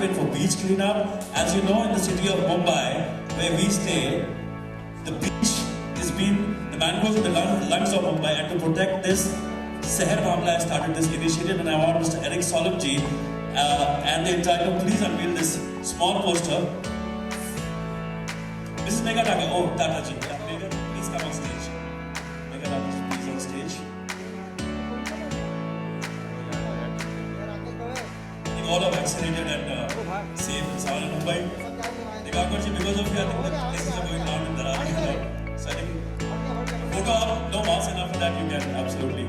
campaign for beach cleanup. As you know, in the city of Mumbai, where we stay, the beach is being the mangroves in the lungs of Mumbai, and to protect this, Seher Bhamla has started this initiative, and I want Mr. Eric Solemji and the entire group please unveil this small poster. Mrs. Megha Tata, oh Tata ji, Megha, please come on stage. Megha Tata, please on stage. All are vaccinated and safe and sound in Mumbai. Because of you, I think the cases are going down in Dharavi. So I think photo up, no mask, and after that you can absolutely.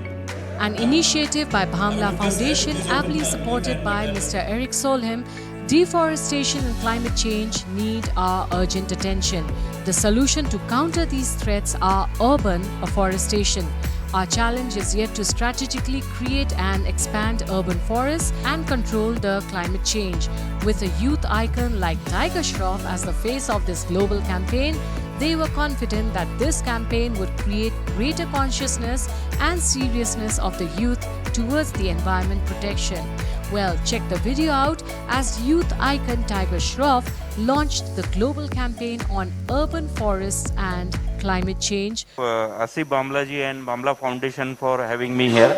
An initiative by Bhamla Foundation, ably supported by Mr. Eric Solheim, deforestation and climate change need our urgent attention. The solution to counter these threats are urban afforestation. Our challenge is yet to strategically create and expand urban forests and control the climate change. With a youth icon like Tiger Shroff as the face of this global campaign, they were confident that this campaign would create greater consciousness and seriousness of the youth towards the environment protection. Well, check the video out as youth icon Tiger Shroff launched the global campaign on urban forests and climate change. Asif Bhamla ji and Bhamla Foundation for having me here.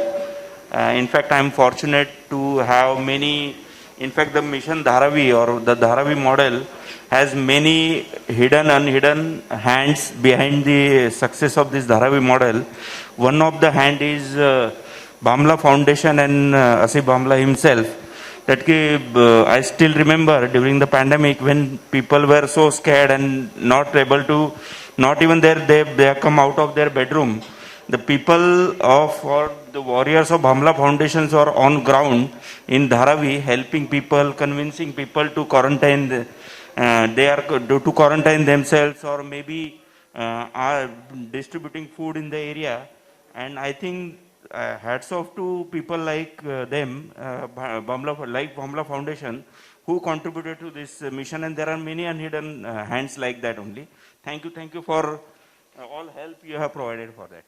In fact, I am fortunate to have many. In fact, the mission Dharavi or the Dharavi model has many hidden, unhidden hands behind the success of this Dharavi model. One of the hand is Bhamla Foundation and Asif Bhamla himself. I still remember during the pandemic when people were so scared and not able to, not even there, they come out of their bedroom. The people or the warriors of Bhamla Foundations are on ground in Dharavi helping people, convincing people to quarantine. They are to quarantine themselves or maybe are distributing food in the area. And I think hats off to people like them, Bhamla Foundation, who contributed to this mission. And there are many unhidden hands like that only. Thank you for all help you have provided for that.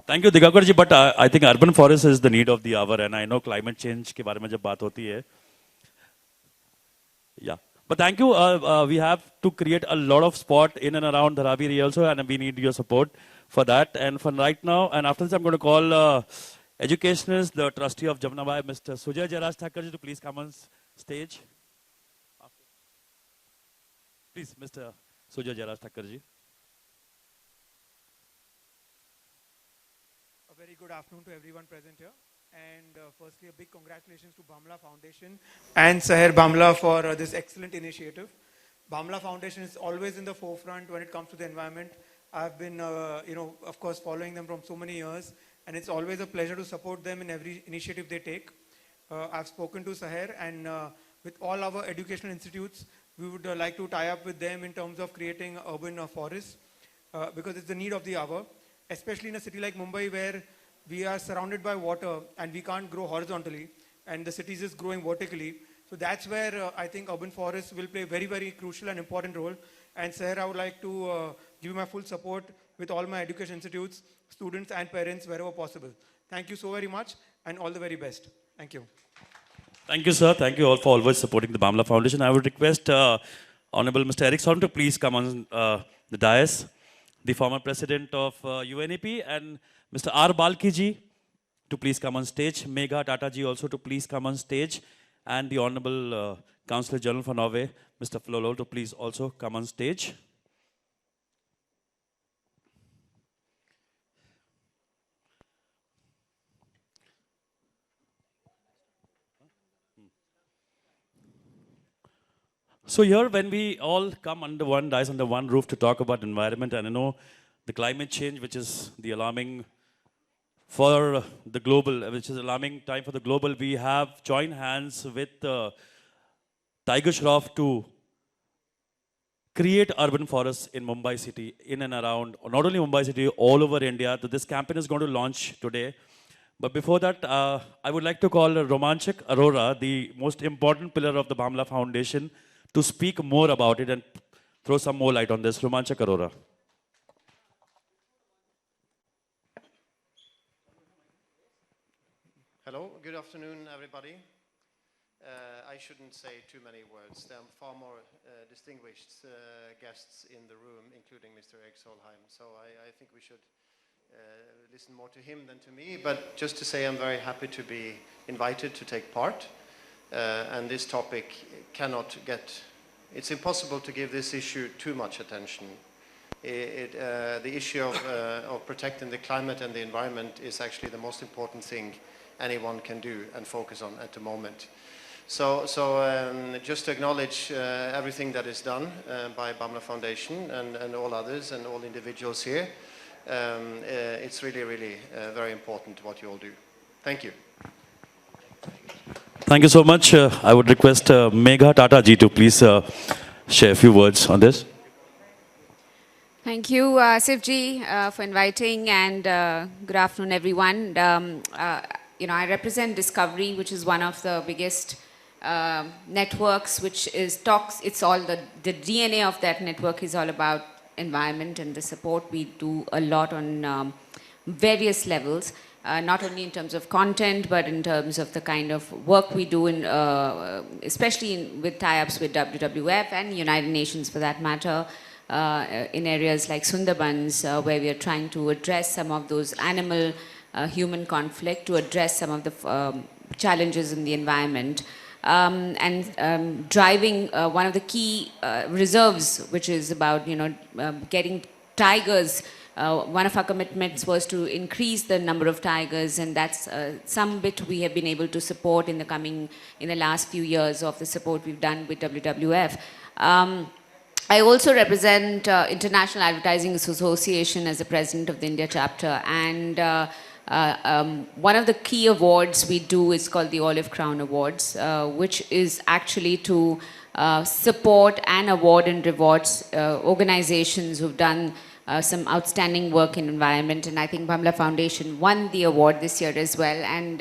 Thank you, Digakar ji. But I think urban forest is the need of the hour, and I know climate change के बारे में जब बात होती है. Yeah. But thank you. We have to create a lot of sport in and around Dharavi also, and we need your support for that. And for right now, and after this, I'm going to call educationist, the trustee of Jamnabai, Mr. Sujay Jairaj Thakurji, to please come on stage. Please, Mr. Sujay Jairaj Thakurji. A very good afternoon to everyone present here. And firstly, a big congratulations to Bhamla Foundation and Seher Bhamla for this excellent initiative. Bhamla Foundation is always in the forefront when it comes to the environment. I've been, of course, following them from so many years, and it's always a pleasure to support them in every initiative they take. I've spoken to Seher, and with all our educational institutes, we would like to tie up with them in terms of creating urban forests, because it's the need of the hour, especially in a city like Mumbai where we are surrounded by water and we can't grow horizontally, and the city is just growing vertically. So that's where I think urban forests will play a very, very crucial and important role. And Seher, I would like to give you my full support with all my education institutes, students and parents wherever possible. Thank you so very much and all the very best. Thank you. Thank you, sir. Thank you all for always supporting the Bhamla Foundation. I would request Honorable Mr. Eric Solheim to please come on the dais. The former president of UNEP, and Mr. R. Balki ji to please come on stage. Megha Tata ji also to please come on stage. And the Honorable Councillor General for Norway, Mr. Flolo, to please also come on stage. So here, when we all come under one dais, under one roof to talk about environment, and I know the climate change, which is the alarming for the global, which is alarming time for the global, we have joined hands with Tiger Shroff to create urban forests in Mumbai city, in and around, not only Mumbai city, all over India. This campaign is going to launch today. But before that, I would like to call Romanchak Arora, the most important pillar of the Bhamla Foundation, to speak more about it and throw some more light on this. Romanchak Arora. Hello, good afternoon, everybody. I shouldn't say too many words. There are far more distinguished guests in the room, including Mr. Erik Solheim. So I think we should listen more to him than to me. But just to say, I'm very happy to be invited to take part. And this topic cannot get... It's impossible to give this issue too much attention. The issue of protecting the climate and the environment is actually the most important thing anyone can do and focus on at the moment. So just to acknowledge everything that is done by BAMLA Foundation and all others and all individuals here, it's really, really very important what you all do. Thank you. Thank you so much. I would request Megha Tata ji to please share a few words on this. Thank you, Asif ji, for inviting, and good afternoon, everyone. I represent Discovery, which is one of the biggest networks, which is talks. It's all the DNA of that network is all about environment and the support. We do a lot on various levels. Not only in terms of content, but in terms of the kind of work we do, especially with tie-ups with WWF and United Nations for that matter, in areas like Sundarbans, where we are trying to address some of those animal-human conflict, to address some of the challenges in the environment, and driving one of the key reserves, which is about getting tigers. One of our commitments was to increase the number of tigers, and that's some bit we have been able to support in the last few years of the support we've done with WWF. I also represent International Advertising Association as the president of the India chapter, and one of the key awards we do is called the Olive Crown Awards, which is actually to support and award and rewards organizations who've done some outstanding work in environment, and I think BAMLA Foundation won the award this year as well, and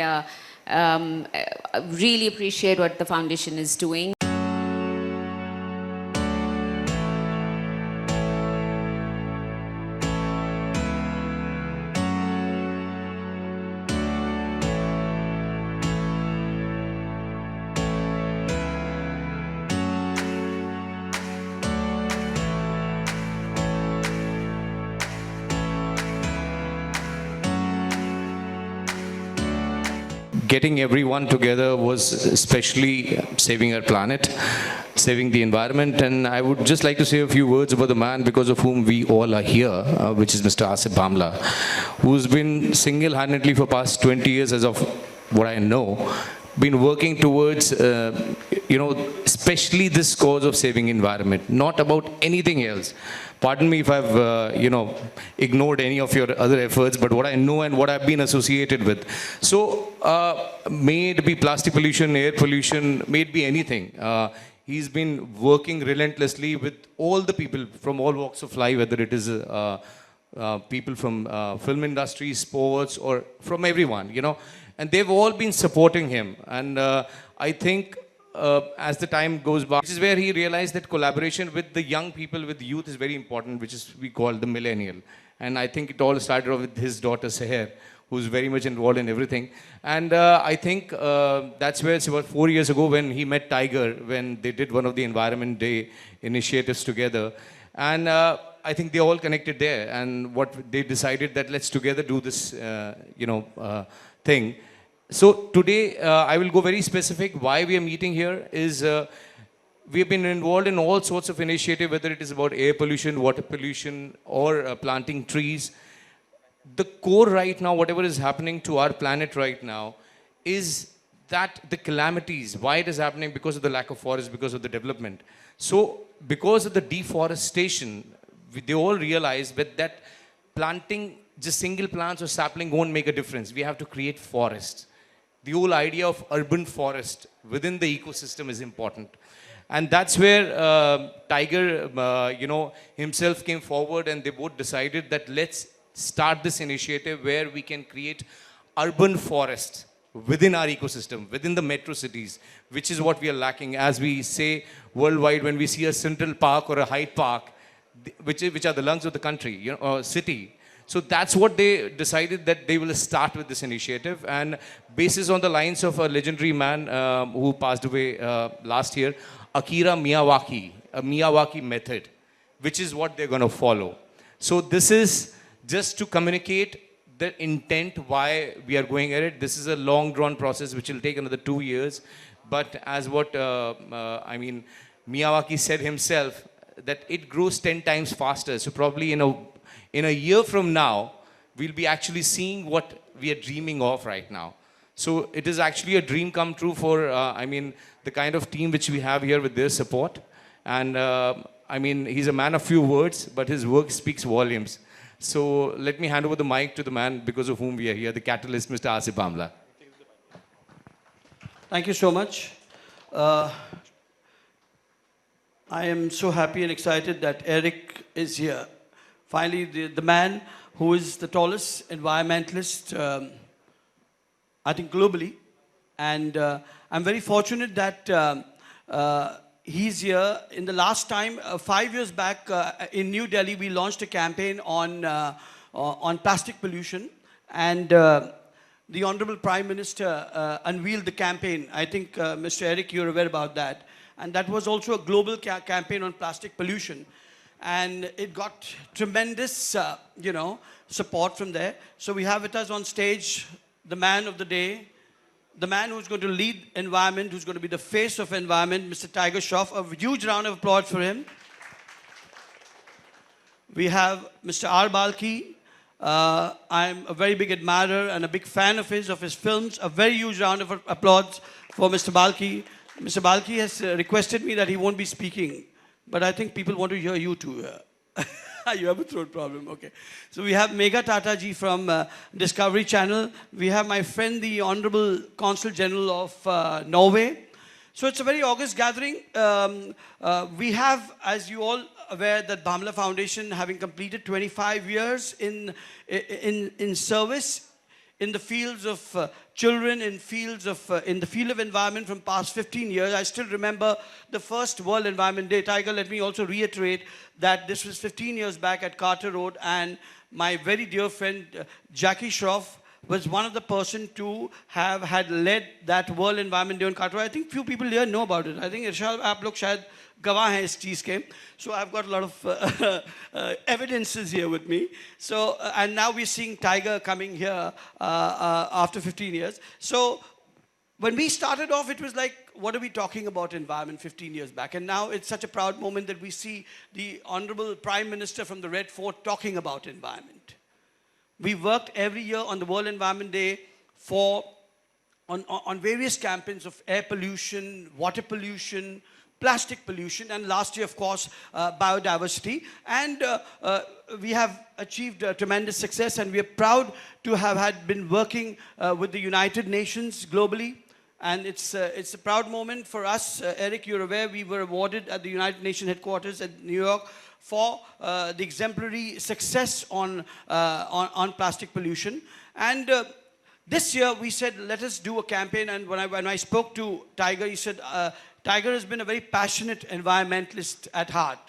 really appreciate what the foundation is doing. Getting everyone together was especially saving our planet, saving the environment, and I would just like to say a few words about the man because of whom we all are here, which is Mr. Asif Bhamla, who's been single-handedly for past 20 years, as of what I know, been working towards, especially this cause of saving environment, not about anything else. Pardon me if I've, ignored any of your other efforts, but what I know and what I've been associated with. So, may it be plastic pollution, air pollution, may it be anything. He's been working relentlessly with all the people from all walks of life, whether it is people from film industry, sports, or from everyone, and they've all been supporting him. And I think as the time goes by, which is where he realized that collaboration with the young people, with youth, is very important, which is we call the millennial. And I think it all started off with his daughter Seher, who's very much involved in everything. And I think that's where it's about 4 years ago when he met Tiger, when they did one of the Environment Day initiatives together. And I think they all connected there. And what they decided that let's together do this, thing. So today, I will go very specific. Why we are meeting here is we have been involved in all sorts of initiatives, whether it is about air pollution, water pollution, or planting trees. The core right now, whatever is happening to our planet right now, is that the calamities, why it is happening because of the lack of forest, because of the development. So because of the deforestation, they all realize that planting just single plants or sapling won't make a difference. We have to create forests. The whole idea of urban forest within the ecosystem is important. And that's where Tiger, himself came forward, and they both decided that let's start this initiative where we can create urban forests within our ecosystem, within the metro cities, which is what we are lacking. As we say worldwide, when we see a Central Park or a Hyde Park, which are the lungs of the country, or city. So that's what they decided, that they will start with this initiative. And basis on the lines of a legendary man who passed away last year, Akira Miyawaki, a Miyawaki method, which is what they're going to follow. So this is just to communicate the intent why we are going at it. This is a long drawn process which will take another 2 years. But as what, Miyawaki said himself, that it grows 10 times faster. So probably in a year from now, we'll be actually seeing what we are dreaming of right now. So it is actually a dream come true for, the kind of team which we have here with their support. And he's a man of few words, but his work speaks volumes. So let me hand over the mic to the man because of whom we are here, the catalyst, Mr. Asif Bhamla. Thank you so much. I am so happy and excited that Eric is here. Finally, the man who is the tallest environmentalist, I think globally. And I'm very fortunate that he's here. In the last time, 5 years back in New Delhi, we launched a campaign on plastic pollution. And the Honorable Prime Minister unveiled the campaign. I think, Mr. Eric, you're aware about that. And that was also a global campaign on plastic pollution. And it got tremendous, support from there. So we have with us on stage the man of the day, the man who's going to lead environment, who's going to be the face of environment, Mr. Tiger Shroff. A huge round of applause for him. We have Mr. R. Balki. I'm a very big admirer and a big fan of his films. A very huge round of applause for Mr. Balki. Mr. Balki has requested me that he won't be speaking, but I think people want to hear you too. You have a throat problem, okay. So we have Megha Tata ji from Discovery Channel. We have my friend, the Honorable Consul General of Norway. So it's a very august gathering. We have, as you all aware, that Bhamla Foundation, having completed 25 years in service in the fields of children, in the field of environment from past 15 years. I still remember the first World Environment Day. Tiger, let me also reiterate that this was 15 years back at Carter Road, and my very dear friend Jackie Shroff was one of the person to have had led that World Environment Day on Carter Road. I think few people here know about it. I think Irshad, aap log shayad gawah hain is cheez ke. So I've got a lot of evidences here with me. So, and now we're seeing Tiger coming here after 15 years. So when we started off, it was like, what are we talking about environment 15 years back? And now it's such a proud moment that we see the Honorable Prime Minister from the Red Fort talking about environment. We worked every year on the World Environment Day on various campaigns of air pollution, water pollution, plastic pollution, and last year, of course, biodiversity. And we have achieved tremendous success, and we are proud to have been working with the United Nations globally. And it's a proud moment for us. Eric, you're aware, we were awarded at the United Nations headquarters at New York for the exemplary success on plastic pollution. And this year we said, let us do a campaign. And when I spoke to Tiger, he said, Tiger has been a very passionate environmentalist at heart.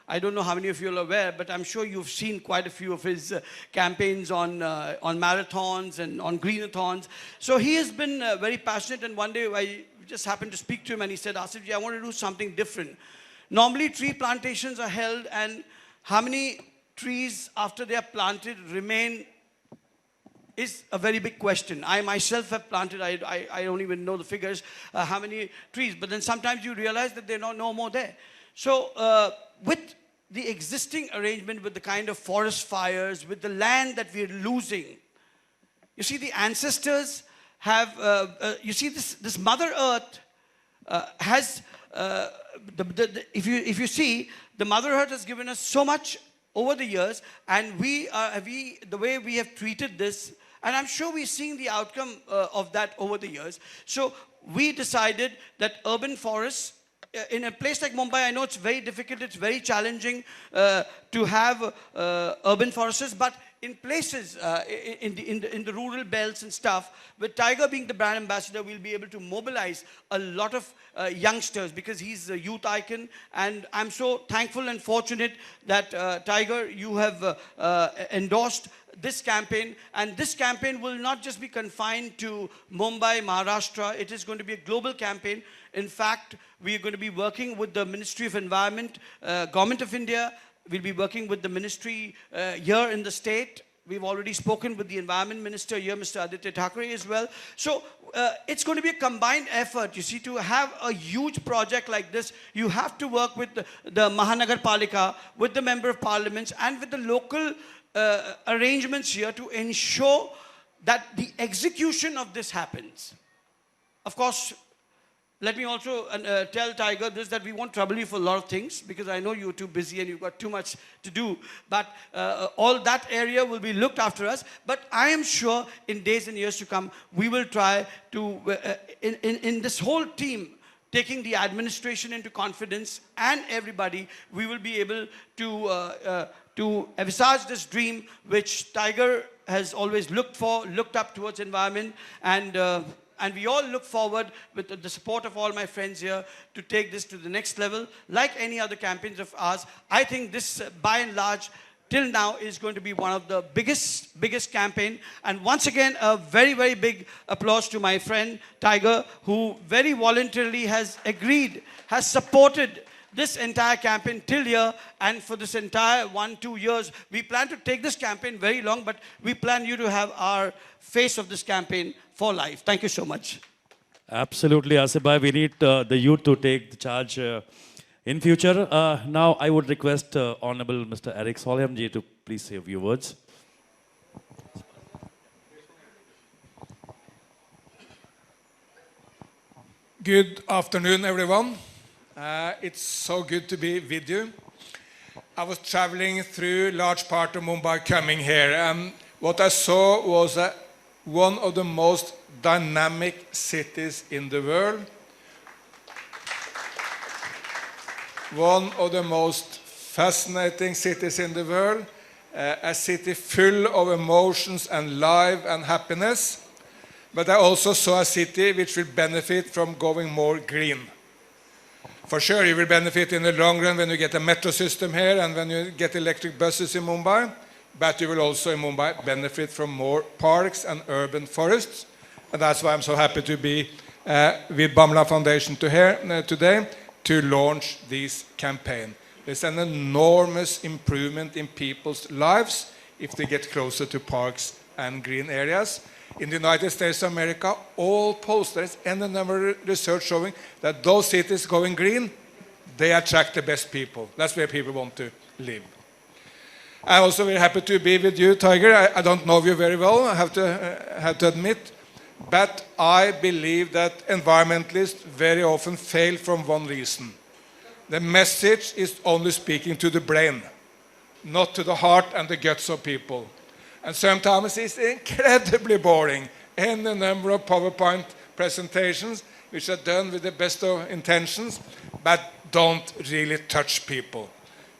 I don't know how many of you are aware, but I'm sure you've seen quite a few of his campaigns on marathons and on greenathons. So he has been very passionate, and one day I just happened to speak to him and he said, Asif ji, I want to do something different. Normally tree plantations are held, and how many trees after they are planted remain is a very big question. I myself have planted, I don't even know the figures, how many trees, but then sometimes you realize that there are no more there. So with the existing arrangement, with the kind of forest fires, with the land that we're losing, you see the ancestors have, you see this Mother Earth has, if you see, the Mother Earth has given us so much over the years, and the way we have treated this, and I'm sure we're seeing the outcome of that over the years. So we decided that urban forests, in a place like Mumbai, I know it's very difficult, it's very challenging to have urban forests, but in places, in the rural belts and stuff, with Tiger being the brand ambassador, we'll be able to mobilize a lot of youngsters, because he's a youth icon. And I'm so thankful and fortunate that Tiger, you have endorsed this campaign, and this campaign will not just be confined to Mumbai, Maharashtra. It is going to be a global campaign. In fact, we are going to be working with the Ministry of Environment, Government of India. We'll be working with the ministry here in the state. We've already spoken with the Environment Minister here, Mr. Aditya Thackeray as well. So it's going to be a combined effort. You see, to have a huge project like this, you have to work with the Mahanagar Palika, with the Member of Parliaments, and with the local arrangements here to ensure that the execution of this happens. Of course, let me also tell Tiger this, that we won't trouble you for a lot of things, because I know you're too busy and you've got too much to do. But all that area will be looked after us. But I am sure in days and years to come, we will try to, in this whole team, taking the administration into confidence and everybody, we will be able to envisage this dream which Tiger has always looked up towards environment, and we all look forward, with the support of all my friends here, to take this to the next level. Like any other campaigns of ours, I think this, by and large, till now, is going to be one of the biggest campaign. And once again, a very, very big applause to my friend Tiger, who very voluntarily has agreed, has supported this entire campaign till here, and for this entire 1-2 years. We plan to take this campaign very long, but we plan you to have our face of this campaign for life. Thank you so much. Absolutely, Asif bhai. We need the youth to take the charge in future. Now, I would request Honorable Mr. Eric Solheim ji to please say a few words. Good afternoon, everyone. It's so good to be with you. I was traveling through large part of Mumbai coming here, and what I saw was one of the most dynamic cities in the world. One of the most fascinating cities in the world. A city full of emotions and life and happiness. But I also saw a city which will benefit from going more green. For sure, you will benefit in the long run when you get a metro system here and when you get electric buses in Mumbai. But you will also in Mumbai benefit from more parks and urban forests. And that's why I'm so happy to be with Bamla Foundation today to launch this campaign. There's an enormous improvement in people's lives if they get closer to parks and green areas. In the United States of America, all posters and a number of research showing that those cities going green, they attract the best people. That's where people want to live. I'm also very happy to be with you, Tiger. I don't know you very well, I have to admit. But I believe that environmentalists very often fail from one reason. The message is only speaking to the brain, not to the heart and the guts of people. And sometimes it's incredibly boring. And a number of PowerPoint presentations, which are done with the best of intentions, but don't really touch people.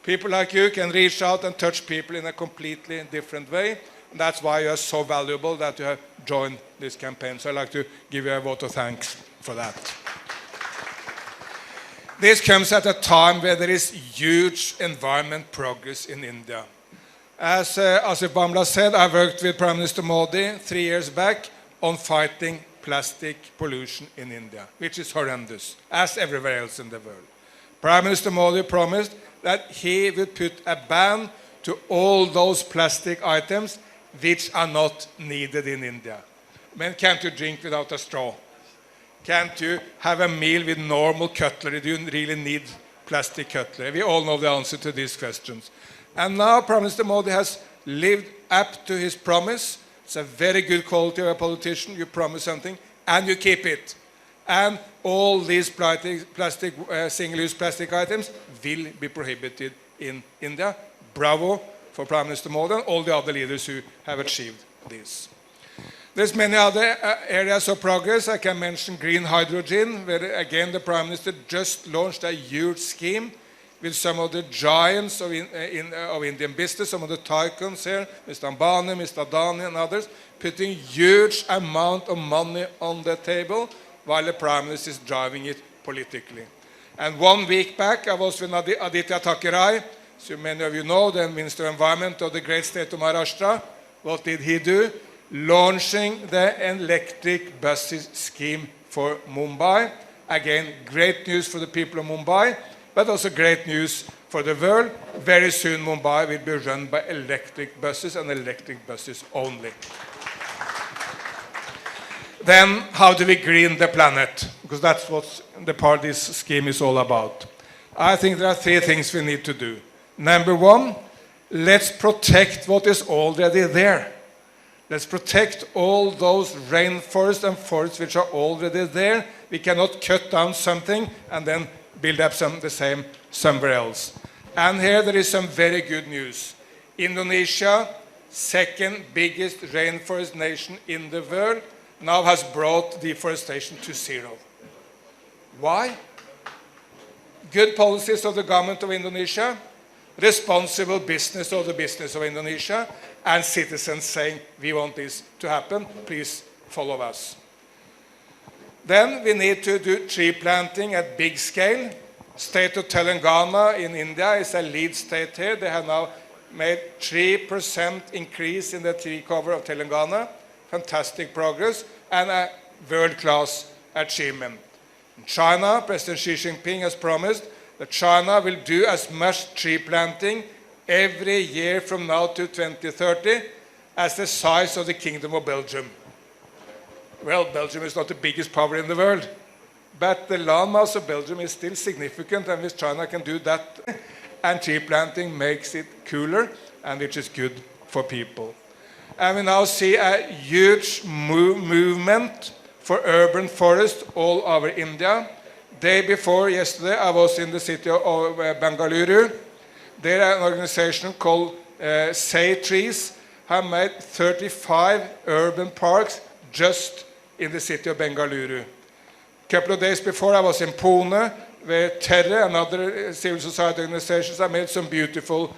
People like you can reach out and touch people in a completely different way. And that's why you are so valuable that you have joined this campaign. So I'd like to give you a vote of thanks for that. This comes at a time where there is huge environment progress in India. As Asif Bamla said, I worked with Prime Minister Modi 3 years back on fighting plastic pollution in India, which is horrendous, as everywhere else in the world. Prime Minister Modi promised that he would put a ban to all those plastic items which are not needed in India. I mean, can't you drink without a straw? Can't you have a meal with normal cutlery? Do you really need plastic cutlery? We all know the answer to these questions. And now Prime Minister Modi has lived up to his promise. It's a very good quality of a politician. You promise something and you keep it. And all these single-use plastic items will be prohibited in India. Bravo for Prime Minister Modi and all the other leaders who have achieved this. There's many other areas of progress. I can mention green hydrogen, where again the Prime Minister just launched a huge scheme with some of the giants of Indian business, some of the tycoons here, Mr. Ambani, Mr. Adani and others, putting huge amount of money on the table while the Prime Minister is driving it politically. And 1 week back, I was with Aditya Thackeray, so many of you know, the Minister of Environment of the great state of Maharashtra, What did he do? Launching the electric buses scheme for Mumbai. Again, great news for the people of Mumbai, but also great news for the world. Very soon Mumbai will be run by electric buses and electric buses only. Then how do we green the planet? Because that's what the part of this scheme is all about. I think there are three things we need to do. Number one, let's protect what is already there. Let's protect all those rainforests and forests which are already there. We cannot cut down something and then build up the same somewhere else. And here there is some very good news. Indonesia, second biggest rainforest nation in the world, now has brought deforestation to zero. Why? Good policies of the government of Indonesia, responsible business of the business of Indonesia, and citizens saying, we want this to happen, please follow us. Then we need to do tree planting at big scale. State of Telangana in India is a lead state here. They have now made 3% increase in the tree cover of Telangana. Fantastic progress and a world-class achievement. In China, President Xi Jinping has promised that China will do as much tree planting every year from now to 2030 as the size of the Kingdom of Belgium. Well, Belgium is not the biggest power in the world, but the landmass of Belgium is still significant, and if China can do that, and tree planting makes it cooler, and which is good for people. And we now see a huge movement for urban forest all over India. Day before yesterday, I was in the city of Bengaluru. There, an organization called Say Trees have made 35 urban parks just in the city of Bengaluru. A couple of days before, I was in Pune, where Terre and other civil society organizations have made some beautiful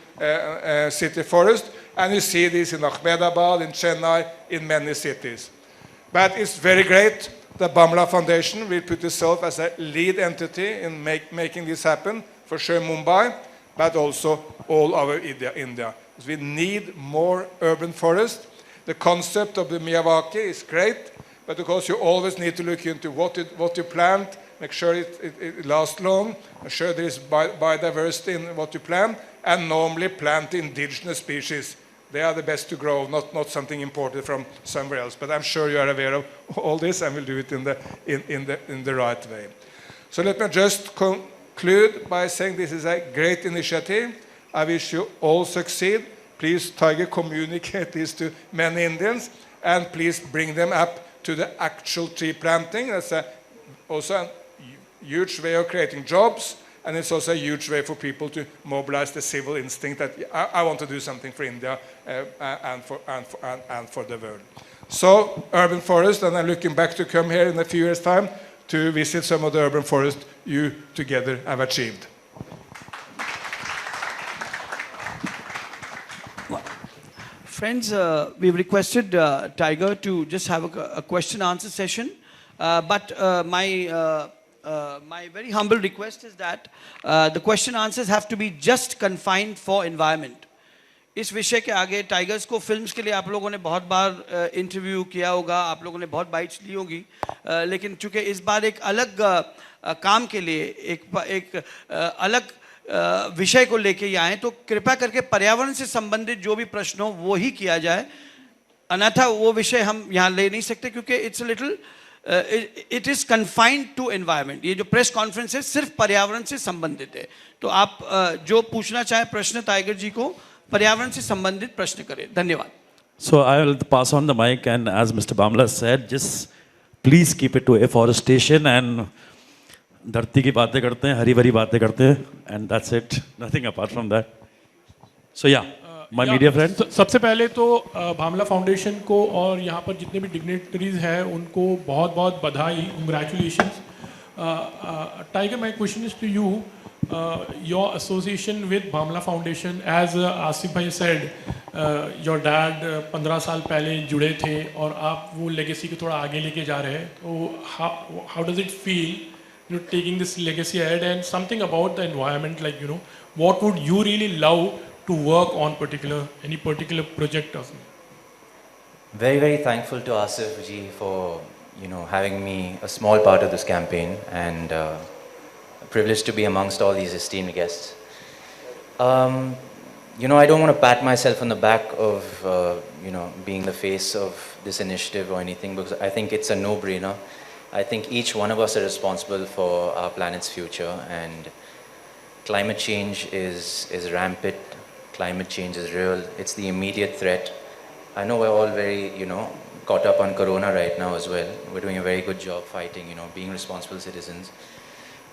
city forest. And you see this in Ahmedabad, in Chennai, in many cities. But it's very great that Bamla Foundation will put itself as a lead entity in making this happen, for sure Mumbai, but also all over India. We need more urban forest. The concept of the Miyawaki is great, but of course you always need to look into what you plant, make sure it lasts long, make sure there is biodiversity in what you plant, and normally plant indigenous species. They are the best to grow, not something imported from somewhere else. But I'm sure you are aware of all this and will do it in the right way. So let me just conclude by saying this is a great initiative. I wish you all succeed. Please, Tiger, communicate this to many Indians, and please bring them up to the actual tree planting. That's also a huge way of creating jobs, and it's also a huge way for people to mobilize the civil instinct that I want to do something for India and for the world. So, urban forest, and I'm looking back to come here in a few years' time to visit some of the urban forests you together have achieved. Friends, we've requested Tiger to just have a question-answer session, but my very humble request is that the question answers have to be just confined for environment. इस विषय के आगे tigers को films के लिए आप लोगों ने बहुत बार इंटरव्यू किया होगा, आप लोगों ने बहुत बाइट्स ली होगी, लेकिन चूंकि इस बार एक अलग काम के लिए एक अलग विषय को लेके ही आए, तो कृपया करके पर्यावरण से संबंधित जो भी प्रश्न हो वो ही किया जाए, अन्यथा वो विषय हम यहाँ ले नहीं सकते क्योंकि it's little it is confined to environment. ये जो प्रेस कॉन्फ्रेंस है सिर्फ पर्यावरण से संबंधित है, तो आप जो पूछना चाहे प्रश्न टाइगर जी को पर्यावरण से संबंधित प्रश्न करें. धन्यवाद. So I will pass on the mic, and as Mr. Bamla said, just please keep it to afforestation and धरती की बातें करते हैं, हरी भरी बातें करते हैं, and that's it. Nothing apart from that. So yeah. My media friend. सबसे पहले तो भामला फाउंडेशन को और यहाँ पर जितने भी डिग्नेटरीज हैं उनको बहुत बहुत बधाई, congratulations. Tiger, my question is to you. Your association with Bhamla Foundation, as Asif भाई सेड, योर डैड 15 साल पहले जुड़े थे और आप वो लेगेसी को थोड़ा आगे लेके जा रहे हैं, तो how does it feel taking this legacy ahead, and something about the environment, like what would you really love to work on any particular project or something? Very, very thankful to Asif ji for, having me a small part of this campaign, and privileged to be amongst all these esteemed guests. I don't want to pat myself on the back of, being the face of this initiative or anything, because I think it's a no-brainer. I think each one of us are responsible for our planet's future, and climate change is rampant. Climate change is real. It's the immediate threat. I know we're all very, caught up on Corona right now as well. We're doing a very good job fighting, being responsible citizens.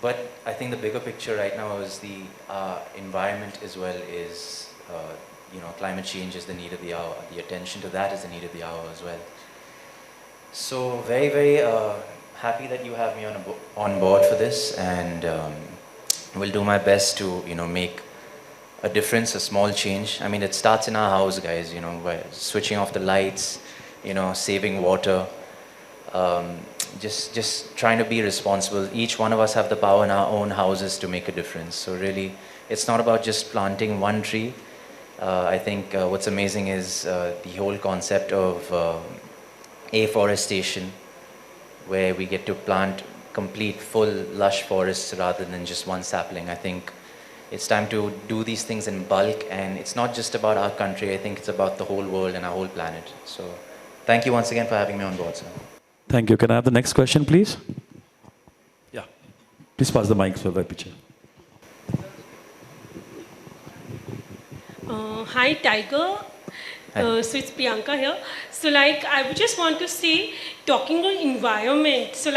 But I think the bigger picture right now is the environment as well is, climate change is the need of the hour. The attention to that is the need of the hour as well. So very, very happy that you have me on board for this, and will do my best to, make a difference, a small change. I mean, it starts in our house, guys, by switching off the lights, saving water, just trying to be responsible. Each one of us have the power in our own houses to make a difference. So really, it's not about just planting one tree. I think what's amazing is the whole concept of afforestation, where we get to plant complete, full, lush forests rather than just one sapling. I think it's time to do these things in bulk, and it's not just about our country. I think it's about the whole world and our whole planet. So thank you once again for having me on board, sir. Thank you. Can I have the next question, please? Yeah. Please pass the mic for the picture. Hi, Tiger. So it's Priyanka here. So I would just want to say, talking on environment, so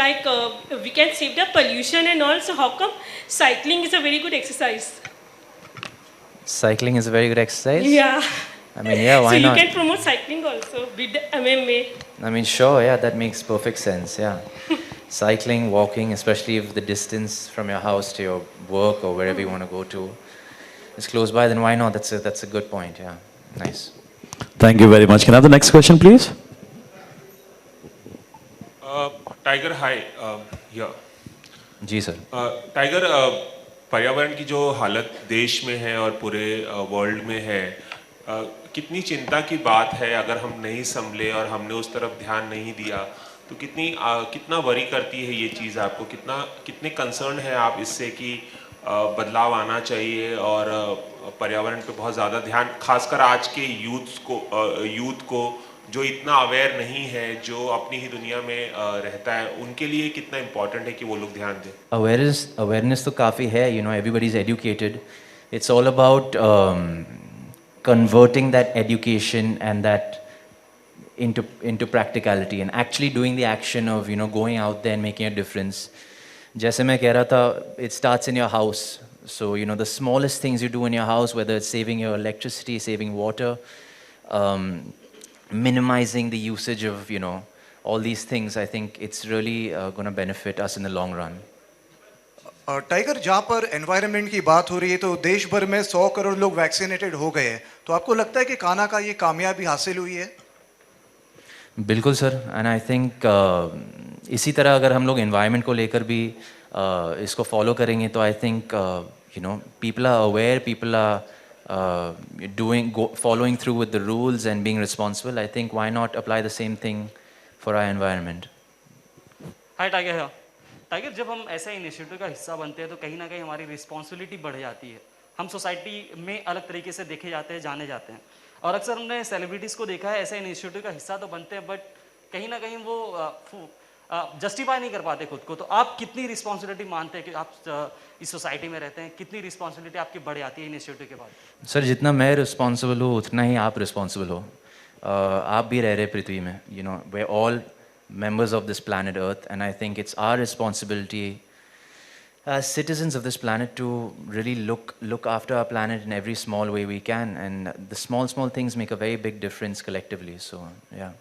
we can save the pollution and all, so how come cycling is a very good exercise? Cycling is a very good exercise? Yeah. I mean, yeah, why not? So you can promote cycling also with the MMA. I mean, sure, yeah, that makes perfect sense, yeah. Cycling, walking, especially if the distance from your house to your work or wherever you want to go to is close by, then why not? That's a good point, yeah. Nice. Thank you very much. Can I have the next question, please? Tiger, hi. Here. जी sir. Tiger, पर्यावरण की जो हालत देश में है और पूरे वर्ल्ड में है, कितनी चिंता की बात है अगर हम नहीं संभले और हमने उस तरफ ध्यान नहीं दिया, तो कितना वरी करती है ये चीज़ आपको, कितने कंसर्न है आप इससे कि बदलाव आना चाहिए और पर्यावरण पे बहुत ज़्यादा ध्यान, खासकर आज के यूथ को जो इतना अवेयर नहीं है, जो अपनी ही दुनिया में रहता है, उनके लिए कितना इम्पोर्टेंट है कि वो लोग ध्यान दें? अवेयरनेस तो काफ़ी है, everybody is educated. It's all about converting that education and that into practicality and actually doing the action of going out there and making a difference. जैसे मैं कह रहा था, it starts in your house. So the smallest things you do in your house, whether it's saving your electricity, saving water, minimizing the usage of all these things, I think it's really going to benefit us in the long run. Tiger, जहाँ पर environment की बात हो रही है तो देश भर में 100 करोड़ लोग वैक्सीनेटेड हो गए हैं, तो आपको लगता है कि कान्हा का ये कामयाबी हासिल हुई है? बिल्कुल सर, एंड आई थिंक इसी तरह अगर हम लोग एनवायरनमेंट को लेकर भी इसको फॉलो करेंगे तो I think people are aware, people are following through with the rules and being responsible. I think why not apply the same thing for our environment? Hi Tiger. Tiger, जब हम ऐसे initiative का हिस्सा बनते हैं तो कहीं ना कहीं हमारी रिस्पॉन्सिबिलिटी बढ़ जाती है. हम सोसाइटी में अलग तरीके से देखे जाते हैं, जाने जाते हैं, और अक्सर हमने सेलिब्रिटीज़ को देखा है ऐसे इनिशिएटिव का हिस्सा तो बनते हैं, बट कहीं ना कहीं वो जस्टिफाई नहीं कर पाते खुद को. तो आप कितनी रिस्पॉन्सिबिलिटी मानते हैं कि आप इस सोसाइटी में रहते हैं, कितनी रिस्पॉन्सिबिलिटी आपकी बढ़ जाती है इनिशिएटिव के बाद? सर, जितना मैं रिस्पॉन्सिबल हूँ उतना ही आप रिस्पॉन्सिबल हो. आप भी रह रहे पृथ्वी में, we're all members of this planet Earth, and I think it's our responsibility as citizens of this planet to really look after our planet in every small way we can, and the small things make a very big difference collectively. So yeah.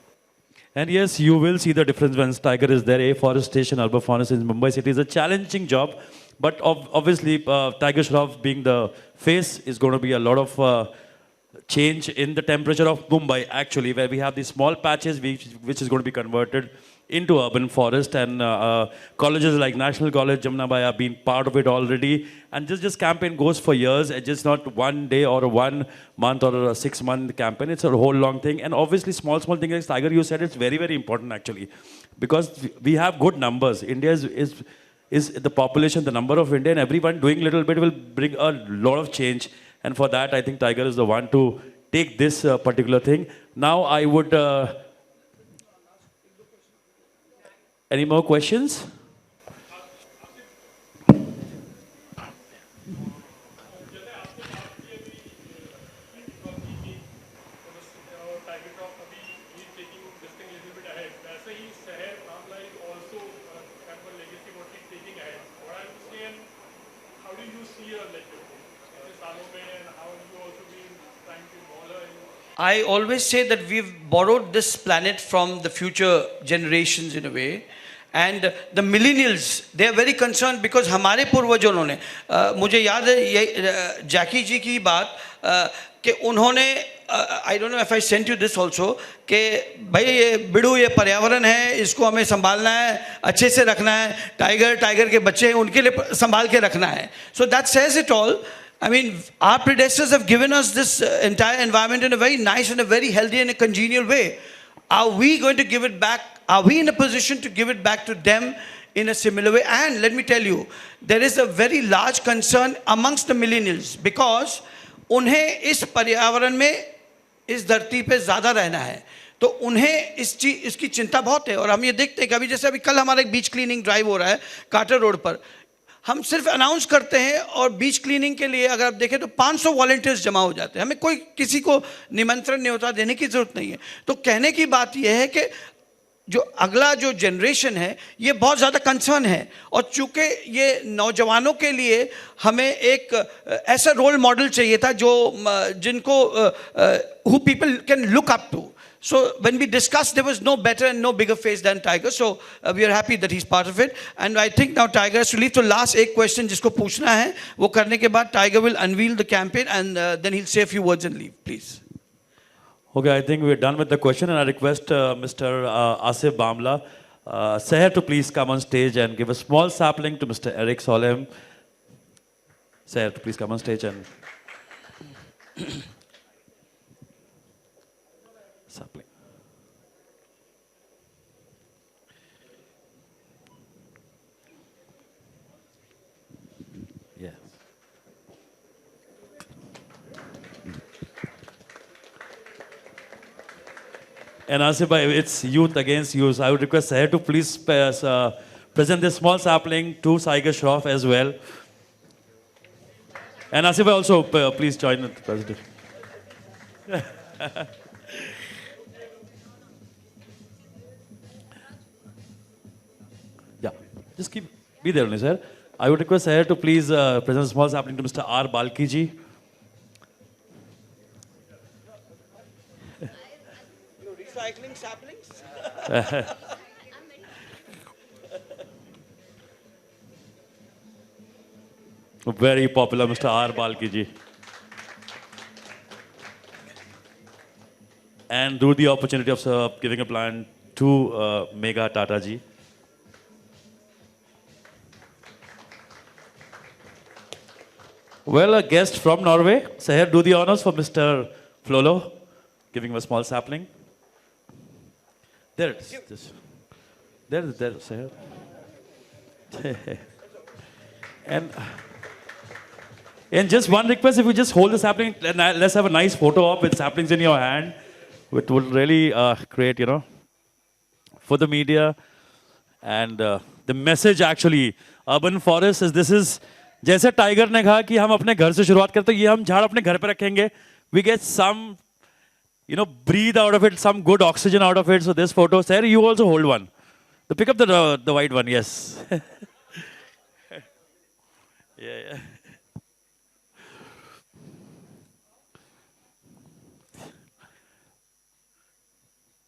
And yes, you will see the difference when Tiger is there. Afforestation, arboriforestry in Mumbai city is a challenging job, but obviously Tiger Shroff being the face is going to be a lot of change in the temperature of Mumbai, actually, where we have these small patches which is going to be converted into urban forest, and colleges like National College, Jamnabai have been part of it already. And this campaign goes for years. It's just not one day or a 1 month or a 6-month campaign. It's a whole long thing. And obviously, small things like Tiger, you said it's very, very important actually, because we have good numbers. India is the population, the number of India, and everyone doing a little bit will bring a lot of change. And for that, I think Tiger is the one to take this particular thing. Now, I would. Any more questions? I always say that we've borrowed this planet from the future generations in a way. And the millennials, they are very concerned because हमारे पूर्वजों ने मुझे याद है ये जैकी जी की बात कि उन्होंने I don't know if I sent you this also कि भाई ये बिड़ू ये पर्यावरण है, इसको हमें संभालना है, अच्छे से रखना है, टाइगर के बच्चे हैं उनके लिए संभाल के रखना है. So that says it all. I mean, our predecessors have given us this entire environment in a very nice and a very healthy and a congenial way. Are we going to give it back? Are we in a position to give it back to them in a similar way? And let me tell you, there is a very large concern amongst the millennials because उन्हें इस पर्यावरण में इस धरती पे ज़्यादा रहना है, तो उन्हें इसकी चिंता बहुत है. और हम ये देखते हैं कि अभी जैसे अभी कल हमारा एक बीच क्लीनिंग ड्राइव हो रहा है कार्टर रोड पर. हम सिर्फ अनाउंस करते हैं और बीच क्लीनिंग के लिए अगर आप देखें तो 500 वॉलंटियर्स जमा हो जाते हैं. हमें कोई किसी को निमंत्रण नहीं होता, देने की ज़रूरत नहीं है. तो कहने की बात यह है कि जो अगला जो जनरेशन है ये बहुत ज़्यादा कंसर्न है. और चूँकि ये नौजवानों के लिए हमें एक ऐसा रोल मॉडल चाहिए था जो जिनको who people can look up to. So when we discussed, there was no better and no bigger face than Tiger. So we are happy that he's part of it. And I think now Tiger has to leave. So last एक question जिसको पूछना है वो करने के बाद Tiger will unveil the campaign and then he'll say a few words and leave. Please. Okay, I think we're done with the question, and I request Mr. Asif Bamla, Seher, to please come on stage and give a small sapling to Mr. Eric Solheim. Seher, to please come on stage and sapling. Yeah. And Asif bhai, it's youth against youth. I would request Seher to please present this small sapling to Tiger Shroff as well. And Asif bhai also please join the president. Yeah, just be there only, sir. I would request Seher to please present a small sapling to Mr. R. Balki ji. Recycling saplings? Very popular, Mr. R. Balki ji. And do the opportunity of giving a plant to Megha Tata ji. Well, a guest from Norway. Seher, do the honors for Mr. Flolo, giving him a small sapling. There it is. There, Seher. And just one request, if you just hold the sapling, and let's have a nice photo op with saplings in your hand. It will really create, for the media. And the message actually, urban forest is, this is, जैसे tiger ने कहा कि हम अपने घर से शुरुआत करते हैं, ये हम झाड़ अपने घर पे रखेंगे. We get some, breathe out of it, some good oxygen out of it. So this photo, Sir, you also hold one. So pick up the white one, yes. Yeah.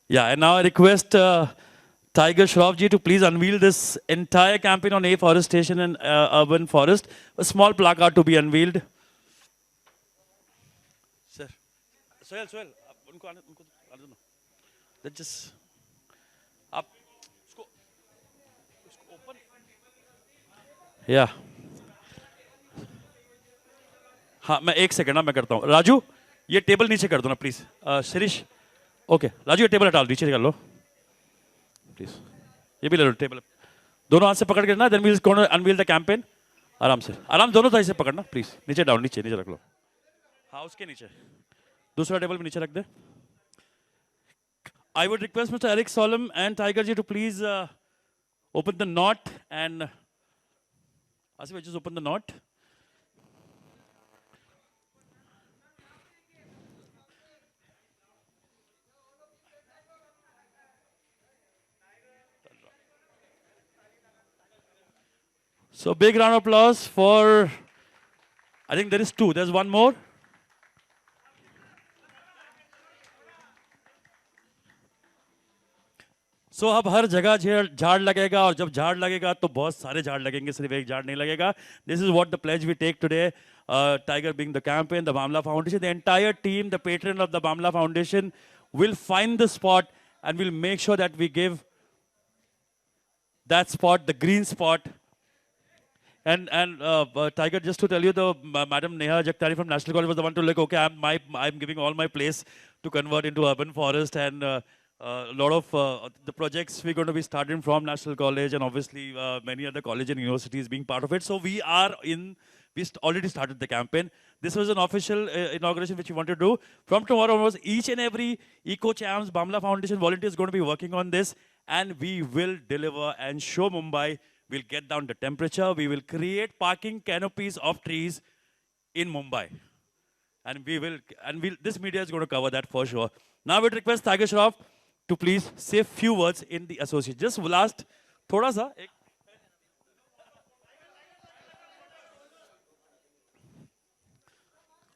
Yeah, and now I request Tiger Shroff ji to please unveil this entire campaign on afforestation and urban forest. A small placard to be unveiled. Sir. Sohail, उनको आने दो. Let's just, आप या हाँ मैं एक second ना मैं करता हूँ. राजू ये टेबल नीचे कर दो ना प्लीज. शिरीष ओके राजू ये टेबल हटा लो, नीचे कर लो प्लीज. ये भी ले लो टेबल. दोनों हाथ से पकड़ के ना then we will unveil the campaign. आराम से आराम दोनों साइड से पकड़ना प्लीज. नीचे डाउन नीचे नीचे रख लो. हाँ उसके नीचे दूसरा टेबल भी नीचे रख दे. I would request Mr. Eric Solem and Tiger ji to please open the knot and Asif, just open the knot. So big round of applause for, I think there is two, there's one more. So अब हर जगह झाड़ लगेगा और जब झाड़ लगेगा तो बहुत सारे झाड़ लगेंगे, सिर्फ एक झाड़ नहीं लगेगा. This is what the pledge we take today. Tiger being the campaign, the Bamla Foundation, the entire team, the patron of the Bamla Foundation will find the spot and will make sure that we give that spot, the green spot. And Tiger, just to tell you, the Madam Neha Jaktari from National College was the one to like, okay, I'm giving all my place to convert into urban forest, and a lot of the projects we're going to be starting from National College, and obviously many other colleges and universities being part of it. So we already started the campaign. This was an official inauguration which we want to do. From tomorrow onwards, each and every Eco Champs, Bamla Foundation volunteer is going to be working on this, and we will deliver and show Mumbai. We'll get down the temperature. We will create parking canopies of trees in Mumbai. And this media is going to cover that for sure. Now I would request Tiger Shroff to please say a few words in the association. Just last, thoda sa.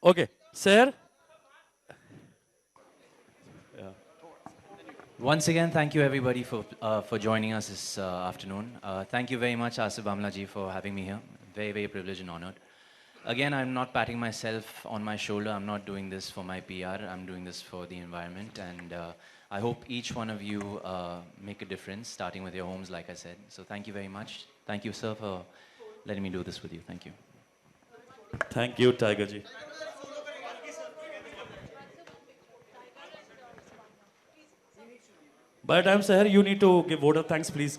Okay, sir. Once again, thank you everybody for joining us this afternoon. Thank you very much, Asif Bamla ji, for having me here. Very, very privileged and honored. Again, I'm not patting myself on my shoulder. I'm not doing this for my PR. I'm doing this for the environment. And I hope each one of you make a difference, starting with your homes, like I said. So thank you very much. Thank you, sir, for letting me do this with you. Thank you. Thank you, Tiger ji. By the time, sir, you need to give vote of thanks, please.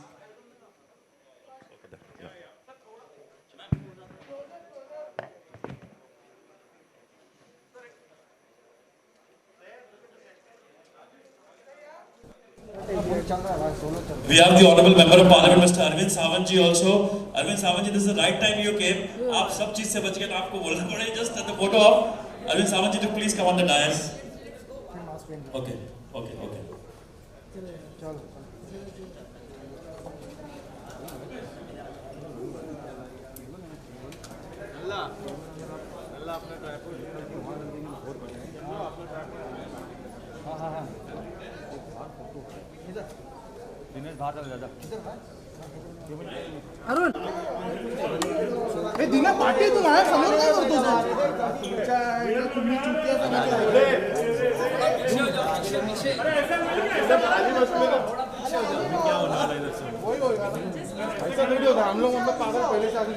We have the Honorable Member of Parliament, Mr. Arvind Sawant ji also. Arvind Sawant ji, this is the right time you came. आप सब चीज से बच गए, आपको बोलना पड़ेगा. Just at the photo of Arvind Sawant ji to please come on the dais. Okay. Arun हे दिना पाटी तू आहे समोर काय करतो तुम्ही चुकीचं क्या होना है इधर से ऐसा वीडियो था हम लोग मतलब पागल पहले से आगे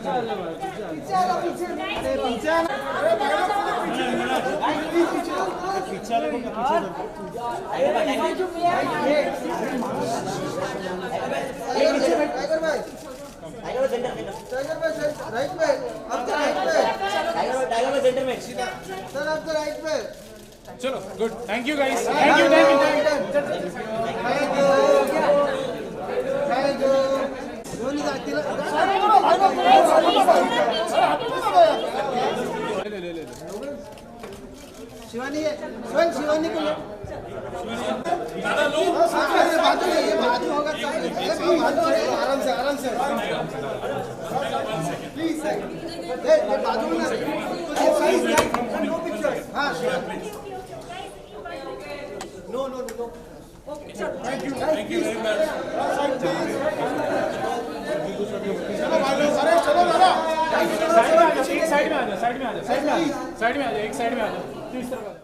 चलो good thank you guys thank you Shivani Shivani को बाजू होगा आराम से प्लीज बाजू में हाँ no thank you very much चलो दादा साइड में आ जाओ एक साइड में आ जाओ एक साइड में आ जाओ